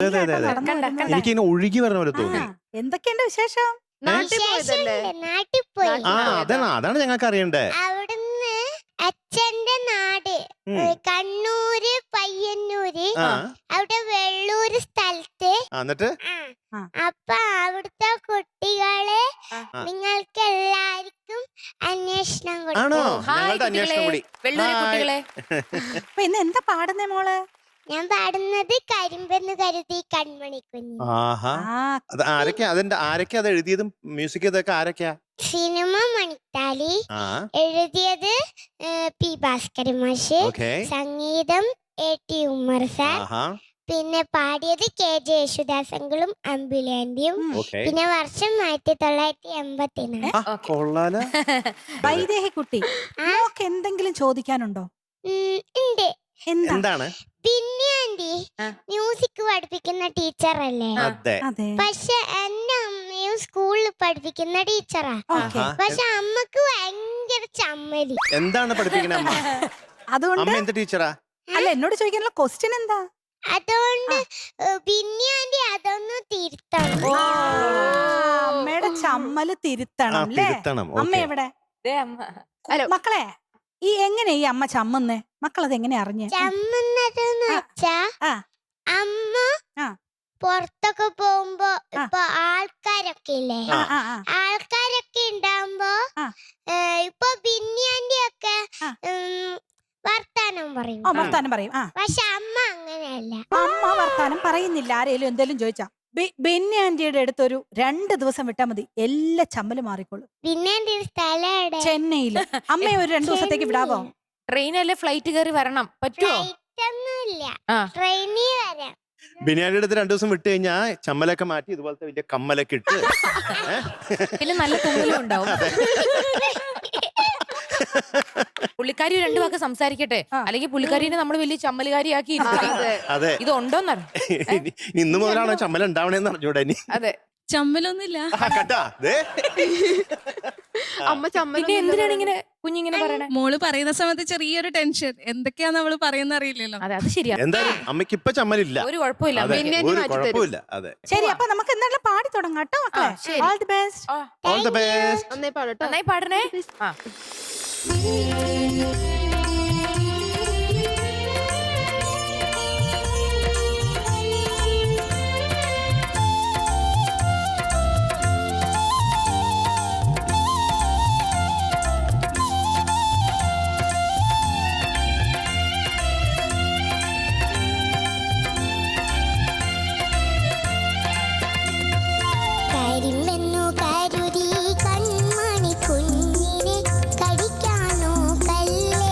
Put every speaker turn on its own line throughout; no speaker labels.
അതെ അതെ അതെ എനിക്കിങ്ങനെ ഒഴുകി വരണ പോലെ തോന്നി.
എന്തൊക്കെയുണ്ട് വിശേഷം?
നാട്ടിൽ പോയി.
അതാണ് ഞങ്ങൾക്ക് അറിയണ്ടേ.
അവിടുന്ന് അച്ഛന്റെ നാട് കണ്ണൂര് പയ്യന്നൂര് അവിടെ വെള്ളൂര് സ്ഥലത്ത്.
എന്നിട്ട്
അപ്പൊ അവിടുത്തെ കുട്ടികളെ നിങ്ങൾക്ക് എല്ലാവർക്കും അന്വേഷണം
അപ്പൊ ഇന്ന് എന്താ പാടുന്നേ മോള്?
ഞാൻ പാടുന്നത് കരിമ്പെന്ന് കരുതി കൺമണി കുഞ്ഞ്.
ആരൊക്കെ അത് എഴുതിയതും മ്യൂസിക് ചെയ്തൊക്കെ ആരൊക്കെയാ?
സിനിമ മണിത്താലി, എഴുതിയത് പി ഭാസ്കരൻ മാഷ്, സംഗീതം AT ഉമ്മർ സാർ, പിന്നെ പാടിയത് KJ യേശുദാസങ്ങളും അമ്പുലാന്റിയും, പിന്നെ വർഷം 1984.
വൈദേഹി കുട്ടി, നമുക്ക് എന്തെങ്കിലും ചോദിക്കാനുണ്ടോ?
ഉണ്ട്.
എന്താണ്?
പിന്നെ ആന്റി മ്യൂസിക് പഠിപ്പിക്കുന്ന ടീച്ചർ അല്ലേ? പക്ഷെ എന്റെ അമ്മയും സ്കൂളിൽ പഠിപ്പിക്കുന്ന ടീച്ചറാ. പക്ഷെ അമ്മക്ക് ഭയങ്കര ചമ്മലി.
എന്താണ് പഠിപ്പിക്കുന്ന അമ്മ?
അതുകൊണ്ട്
എന്ത് ടീച്ചറാ?
അല്ല എന്നോട് ചോദിക്കാനുള്ള ക്വസ്റ്റ്യൻ എന്താ?
അതുകൊണ്ട് പിന്നെ ആന്റി അതൊന്ന് തിരുത്തണം.
അമ്മയുടെ ചമ്മല് തിരുത്തണം അല്ലേ? അമ്മ എവിടെ? മക്കളെ ഈ എങ്ങനെ ഈ അമ്മ ചമ്മുന്നേ? മക്കളത് എങ്ങനെ അറിഞ്ഞ?
ചമ്മുന്നതെന്ന് വെച്ചാ അമ്മ പുറത്തൊക്കെ പോകുമ്പോ ഇപ്പൊ ആൾക്കാരൊക്കെ ഇല്ലേ, ആൾക്കാരൊക്കെ ഉണ്ടാവുമ്പോ ഇപ്പൊ ബിന്യാന്റെ ഒക്കെ വർത്താനം പറയും. പക്ഷെ അമ്മ അങ്ങനെയല്ല.
അമ്മ വർത്താനം പറയുന്നില്ല. ആരേലും എന്തേലും ചോദിച്ചാ ബെന്നി ആന്റിയുടെ അടുത്തൊരു 2 ദിവസം വിട്ടാ മതി, എല്ലാ ചമ്മല് മാറിക്കോളും.
ബിന്യാന്റെ സ്ഥലം
ചെന്നൈയില്. അമ്മയെ ഒരു 2 ദിവസത്തേക്ക് വിടാവോ?
ട്രെയിനല്ലേ, ഫ്ലൈറ്റ് കയറി വരണം, പറ്റുമോ?
ട്രെയിനിൽ വരാം.
ബിനിയാന്റെ അടുത്ത് 2 ദിവസം വിട്ട് കഴിഞ്ഞാ ചമ്മലൊക്കെ മാറ്റി ഇതുപോലത്തെ വലിയ കമ്മലൊക്കെ ഇട്ട്
പിന്നെ നല്ല തുമ്മലും ഉണ്ടാവും. പുള്ളിക്കാരി 2 വാക്ക് സംസാരിക്കട്ടെ, അല്ലെങ്കിൽ പുള്ളിക്കാരിനെ നമ്മൾ വലിയ ചമ്മലുകാരിയാക്കി ഇത് ഉണ്ടോന്നറിയാം.
ഇന്ന് മുതലാണോ ചമ്മല ഉണ്ടാവണേന്ന് അറിഞ്ഞൂടെ?
അതെ,
ചമ്മലൊന്നുമില്ല.
അമ്മ ചമ്മല് എന്തിനാണ് ഇങ്ങനെ കുഞ്ഞിങ്ങനെ പറയണേ?
മോള് പറയുന്ന സമയത്ത് ചെറിയൊരു ടെൻഷൻ, എന്തൊക്കെയാ നമ്മള് പറയുന്ന അറിയില്ലല്ലോ.
അതെ, അത് ശരിയാ.
എന്തായാലും അമ്മയ്ക്ക് ഇപ്പൊ ചമ്മലില്ല,
ഒരു കുഴപ്പമില്ല.
അതെ
ശരി, അപ്പൊ നമുക്ക് എന്തായാലും പാടി തുടങ്ങാം കേട്ടോ മക്കളെ. All the best.
All the best.
നന്നായി പാടണേ.
കരിമ്പെന്നു കരുതി കൺമണി കുഞ്ഞിനെ കടിക്കാനോ കല്ലേ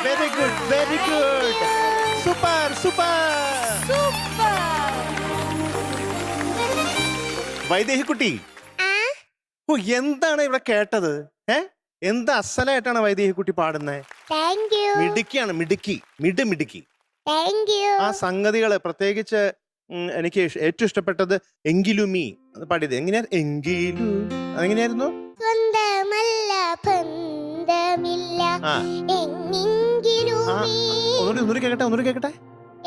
very good, very good. Super, super. വൈദേഹിക്കുട്ടി,
ആ
ഓ എന്താണ് ഇവിടെ കേട്ടത്? എന്താ അസലായിട്ടാണ് വൈദേഹിക്കുട്ടി പാടുന്നത്?
താങ്ക് യു
മിടുക്കിയാണ്, മിടുക്കി, മിടുക്കി.
Thank you.
ആ സംഗതികള് പ്രത്യേകിച്ച് എനിക്ക് ഏറ്റവും ഇഷ്ടപ്പെട്ടത് എങ്കിലുമീ അത് പാടിയത് എങ്ങനെയാ? എങ്കിലും അതെങ്ങനെയായിരുന്നു?
സ്വന്തമല്ല ബന്ധമില്ല
ആ.
എങ്ങെങ്കിലും
ആ,
നീ,
ഒന്നുകൂടി കേക്കട്ടെ.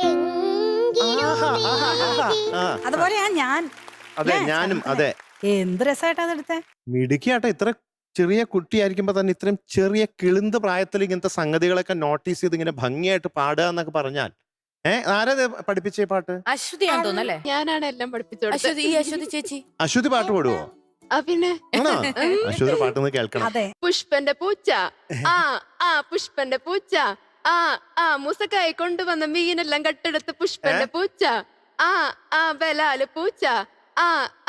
എങ്കിലും
ആഹാ, ആഹാ, ആഹാ.
നീ.
ആ,
അതുപോലെയാ ഞാൻ.
അതെ, ഞാനും അതെ.
എന്ത് രസമായിട്ടാ അതെടുത്തേ.
മിടുക്കിയാട്ടെ. ഇത്ര ചെറിയ കുട്ടിയായിരിക്കുമ്പോ തന്നെ ഇത്രയും ചെറിയ കിളിന്ത് പ്രായത്തിൽ ഇങ്ങനത്തെ സംഗതികളൊക്കെ നോട്ടീസ് ചെയ്ത് ഇങ്ങനെ ഭംഗിയായിട്ട് പാടുക എന്നൊക്കെ പറഞ്ഞാൽ ആരാ പഠിപ്പിച്ചേ പാട്ട്?
അശ്വതിയാന്ന് തോന്നല്ലേ?
ഞാനാണ് എല്ലാം പഠിപ്പിച്ചോടുത്തത്.
അശ്വതി, ഈ അശ്വതി ചേച്ചി
അശ്വതി പാട്ട് പാടുവോ?
പിന്നെ
ആണോ? അശ്വതി പാട്ടൊന്ന് കേൾക്കണം.
അതെ.
പുഷ്പന്റെ പൂച്ച പുഷ്പന്റെ പൂച്ച മുസക്കായി കൊണ്ടുവന്ന മീനെല്ലാം കട്ടെടുത്ത് പുഷ്പന്റെ പൂച്ച ബലാല് പൂച്ച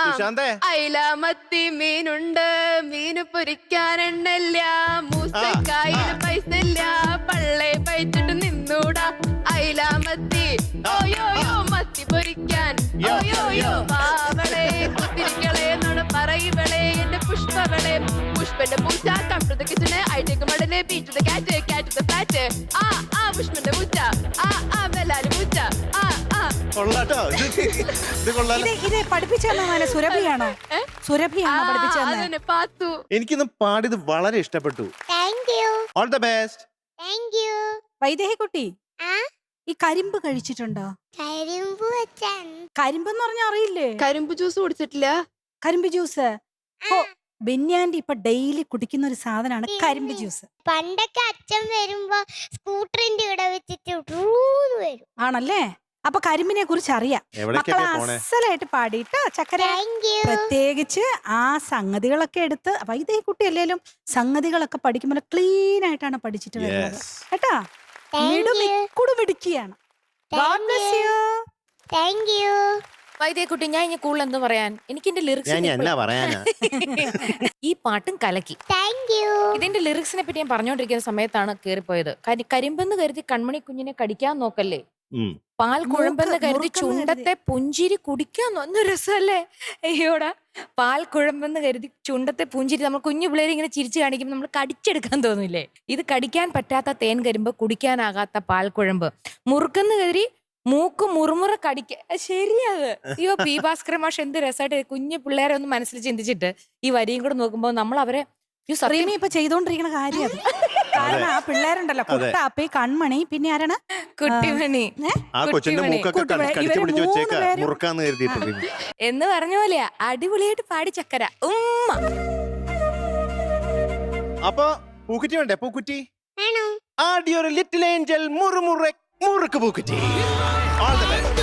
സുശാന്തേ,
അയില മത്തി മീനുണ്ട്, മീന് പൊരിക്കാൻ എണ്ണല്ല, മൂസക്കായിന് പൈസ ഇല്ല, പള്ളേ പൈച്ചിട്ട് നിന്നൂടാ, അയില മത്തി ഓയോയോ മത്തി പൊരിക്കാൻ ഓയോയോ പാവളെ കുത്തിരിക്കളെ എന്നോട് പറയുവളെ എന്റെ പുഷ്പവളെ, പുഷ്പന്റെ പൂച്ച come to the kitchen, I take a mudden beat to the cat to the flat, പുഷ്പന്റെ പൂച്ച ബലാല് പൂച്ച
കൊള്ളാട്ടോ. ഇത് കൊള്ളാലോ.
ഇത് പഠിപ്പിച്ചെന്നാണ് സുരഭിയാണോ? സുരഭിയാണോ പഠിപ്പിച്ചെന്ന്?
അതന്നെ പാത്തു.
എനിക്കിന്ന് പാടിയത് വളരെ ഇഷ്ടപ്പെട്ടു.
Thank you
all the best.
Thank you.
വൈദേഹിക്കുട്ടി,
ആ
ഈ കരിമ്പ് കഴിച്ചിട്ടുണ്ടോ?
കരിമ്പ് വെച്ചാൻ
കരിമ്പെന്ന് പറഞ്ഞാ അറിയില്ലേ?
കരിമ്പ് ജ്യൂസ് കുടിച്ചിട്ടില്ല.
കരിമ്പ് ജ്യൂസ്. ഓ, ബെന്യാൻഡി ഇപ്പൊ ഡെയിലി കുടിക്കുന്ന ഒരു സാധനമാണ് കരിമ്പ് ജ്യൂസ്.
പണ്ടൊക്കെ അച്ഛൻ വരുമ്പോ സ്കൂട്ടറിന്റെ ഇവിടെ വെച്ചിട്ട് ട്രൂന്ന് വരും.
ആണല്ലേ? അപ്പൊ കരിമ്പിനെ കുറിച്ച് അറിയാം. മക്കളെ അസലായിട്ട് പാടിയിട്ട് ചക്കര.
Thank you.
പ്രത്യേകിച്ച് ആ സംഗതികളൊക്കെ എടുത്ത് വൈദേഹിക്കുട്ടി അല്ലേലും സംഗതികളൊക്കെ പഠിക്കുമ്പോൾ ക്ലീൻ ആയിട്ടാണ് പഠിച്ചിട്ട് വരുന്നത് കേട്ടാ. മിടുക്കിയാണ്. God bless you.
Thank you.
വൈദേഹിക്കുട്ടി, ഞാൻ ഇനി കൂടുതൽ എന്ന് പറയാൻ എനിക്ക് എന്റെ ലിറിക്സ്
എന്നാ പറയാനാ?
ഈ പാട്ടും കലക്കി.
Thank you.
ഇതിന്റെ ലിറിക്സിനെ പറ്റി ഞാൻ പറഞ്ഞുകൊണ്ടിരിക്കുന്ന സമയത്താണ് കേറിപ്പോയത്. കരിമ്പെന്ന് കരുതി കൺമണി കുഞ്ഞിനെ കടിക്കാൻ നോക്കല്ലേ, പാൽ കുഴമ്പെന്ന് കരുതി ചുണ്ടത്തെ പുഞ്ചിരി കുടിക്കാൻ ഒന്ന് രസമല്ലേ? അയ്യോടാ, പാൽ കുഴമ്പെന്ന് കരുതി ചുണ്ടത്തെ പുഞ്ചിരി. നമ്മൾ കുഞ്ഞു പിള്ളേരെ ഇങ്ങനെ ചിരിച്ചു കാണിക്കുമ്പോൾ നമ്മൾ കടിച്ചെടുക്കാൻ തോന്നില്ലേ? ഇത് കടിക്കാൻ പറ്റാത്ത തേൻ കരിമ്പ്, കുടിക്കാനാകാത്ത പാൽ കുഴമ്പ്, മുറുക്കെന്ന് കരുതി മൂക്ക് മുറുമുറ കടിക്ക. ശരിയത്. അയ്യോ, പി ഭാസ്കര മാഷ് എന്ത് രസമായിട്ട് കുഞ്ഞു പിള്ളേരെ ഒന്ന് മനസ്സിൽ ചിന്തിച്ചിട്ട് ഈ വരിയും കൂടെ നോക്കുമ്പോൾ നമ്മൾ അവരെ
റീമി ഇപ്പൊ ചെയ്തോണ്ടിരിക്കുന്ന കാര്യം അത്. കാരണം ആ പിള്ളേരുണ്ടല്ലോ, കുട്ടാപ്പി, കൺമണി, പിന്നെ ആരാണ്
കുട്ടിമണി, എന്ന് പറഞ്ഞ പോലെയാ. അടിപൊളിയായിട്ട് പാടി ചക്കര. ഉമ്മ.
അപ്പൊ പൂക്കുറ്റി വേണ്ടേ? പൂക്കുറ്റി
ആണോ?
ആടിയൊരു little Angel മുറുമുറ murukku പൂക്കുറ്റി. All the best.